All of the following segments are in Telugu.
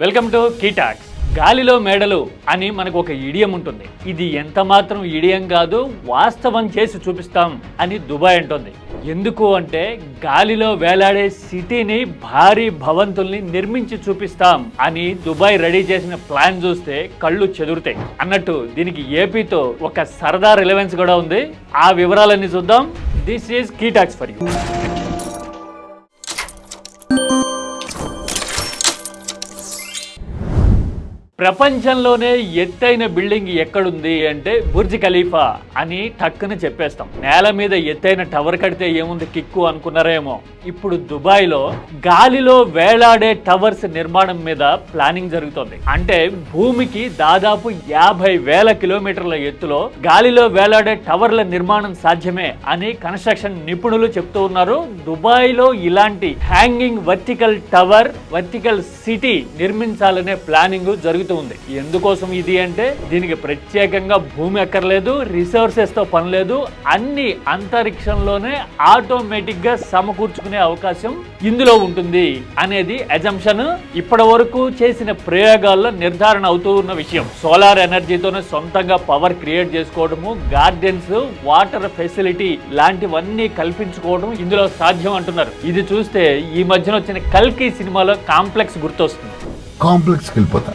Welcome to కీటాక్స్. గాలిలో మేడలు అని మనకు ఒక ఇడియం ఉంటుంది. ఇది ఎంత మాత్రం ఇడియం కాదు, వాస్తవం చేసి చూపిస్తాం అని దుబాయ్ అంటుంది. ఎందుకు అంటే గాలిలో వేలాడే సిటీని, భారీ భవంతుల్ని నిర్మించి చూపిస్తాం అని దుబాయ్ రెడీ చేసిన ప్లాన్ చూస్తే కళ్ళు చెదురుతాయి అన్నట్టు. దీనికి ఏపీతో ఒక సరదా రిలవెన్స్ కూడా ఉంది. ఆ వివరాలన్నీ చూద్దాం. This is KeyTalks for you. ప్రపంచంలోనే ఎత్తైన బిల్డింగ్ ఎక్కడుంది అంటే బుర్జ్ ఖలీఫా అని టక్కున చెప్పేస్తాం. నేల మీద ఎత్తైన టవర్ కడితే ఏముంది కిక్కు అనుకున్నారేమో. ఇప్పుడు దుబాయ్లో గాలిలో వేలాడే టవర్స్ నిర్మాణం మీద ప్లానింగ్ జరుగుతోంది. అంటే భూమికి దాదాపు 50,000 కిలోమీటర్ల ఎత్తులో గాలిలో వేలాడే టవర్ల నిర్మాణం సాధ్యమే అని కన్స్ట్రక్షన్ నిపుణులు చెప్తూ ఉన్నారు. దుబాయ్లో ఇలాంటి hanging vertical tower, vertical city నిర్మించాలనే ప్లానింగ్ జరుగుతుంది. ఎందుకోసం ఇది అంటే దీనికి ప్రత్యేకంగా భూమి అక్కర్లేదు, రిసోర్సెస్ తో పని లేదు. అన్ని అంతరిక్షంలోనే ఆటోమేటిక్ గా సమకూర్చుకునే అవకాశం ఇందులో ఉంటుంది అనేది అజంప్షన్. ఇప్పటి వరకు చేసిన ప్రయోగాల్లో నిర్ధారణ అవుతూ ఉన్న విషయం. సోలార్ ఎనర్జీతోనే సొంతంగా పవర్ క్రియేట్ చేసుకోవడము, గార్డెన్స్, వాటర్ ఫెసిలిటీ లాంటివన్నీ కల్పించుకోవడం ఇందులో సాధ్యం అంటున్నారు. ఇది చూస్తే ఈ మధ్యన వచ్చిన కల్కి సినిమాలో కాంప్లెక్స్ గుర్తొస్తుంది. కాంప్లెక్స్కి వెళ్ళిపోతా.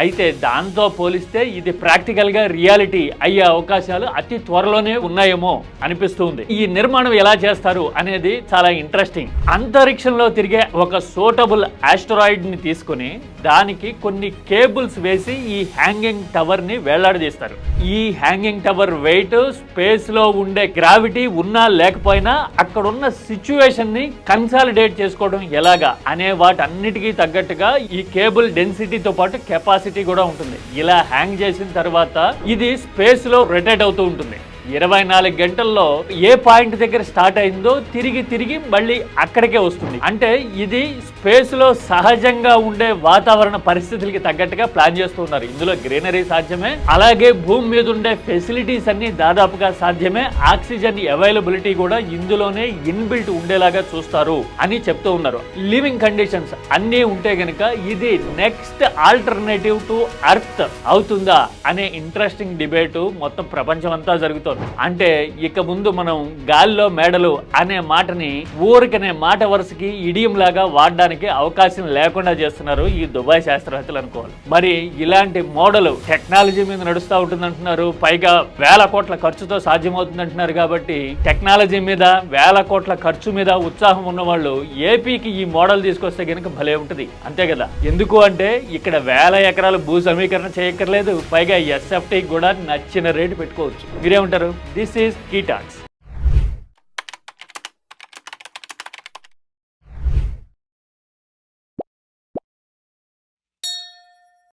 అయితే దాంతో పోలిస్తే ఇది ప్రాక్టికల్ గా రియాలిటీ అయ్యే అవకాశాలు అతి త్వరలోనే ఉన్నాయేమో అనిపిస్తుంది. ఈ నిర్మాణం ఎలా చేస్తారు అనేది చాలా ఇంట్రెస్టింగ్. అంతరిక్షంలో తిరిగే ఒక సూటబుల్ ఆస్ట్రాయిడ్ ని తీసుకుని దానికి కొన్ని కేబుల్స్ వేసి ఈ హ్యాంగింగ్ టవర్ ని వేలాడదీస్తారు. ఈ హ్యాంగింగ్ టవర్ వెయిట్, స్పేస్ లో ఉండే గ్రావిటీ ఉన్నా లేకపోయినా అక్కడున్న సిచ్యువేషన్ ని కన్సాలిడేట్ చేసుకోవడం ఎలాగా అనే వాటన్నిటికీ తగ్గట్టుగా ఈ కేబుల్ డెన్సిటీతో పాటు కెపాసిటీ కూడా ఉంటుంది. ఇలా హ్యాంగ్ చేసిన తర్వాత ఇది స్పేస్ లో రొటేట్ అవుతూ ఉంటుంది. 24 గంటల్లో ఏ పాయింట్ దగ్గర స్టార్ట్ అయిందో తిరిగి మళ్ళీ అక్కడికే వస్తుంది. అంటే ఇది స్పేస్ లో సహజంగా ఉండే వాతావరణ పరిస్థితులకి తగ్గట్టుగా ప్లాన్ చేస్తున్నారు. ఇందులో గ్రీనరీ సాధ్యమే, అలాగే భూమి మీద ఉండే ఫెసిలిటీస్ అన్ని దాదాపుగా సాధ్యమే. ఆక్సిజన్ అవైలబిలిటీ కూడా ఇందులోనే ఇన్బిల్ట్ ఉండేలాగా చూస్తారు అని చెప్తూ ఉన్నారు. లివింగ్ కండిషన్స్ అన్నీ ఉంటే గనక ఇది నెక్స్ట్ ఆల్టర్నేటివ్ టు ఎర్త్ అవుతుందా అనే ఇంట్రెస్టింగ్ డిబేట్ మొత్తం ప్రపంచం అంతా జరుగుతుంది. అంటే ఇక ముందు మనం గాలిలో మేడలు అనే మాటని ఊరికనే మాట వరుసకి ఇడియం లాగా వాడడానికి అవకాశం లేకుండా చేస్తున్నారు ఈ దుబాయ్ శాస్త్రవేత్తలు అనుకోవాలి. మరి ఇలాంటి మోడల్ టెక్నాలజీ మీద నడుస్తూ ఉంటుంది అంటున్నారు. పైగా 1000 కోట్ల ఖర్చుతో సాధ్యమవుతుంది అంటున్నారు. కాబట్టి టెక్నాలజీ మీద, 1000 కోట్ల ఖర్చు మీద ఉత్సాహం ఉన్న వాళ్ళు ఏపీకి ఈ మోడల్ తీసుకొస్తే కనుక భలే ఉంటుంది. అంతే కదా. ఎందుకు అంటే ఇక్కడ 1000 ఎకరాలు భూ సమీకరణ చేయక్కర్లేదు. పైగా ఎస్ఎఫ్టీ కూడా నచ్చిన రేటు పెట్టుకోవచ్చు. మీరేమంటారు? This is Keytalks.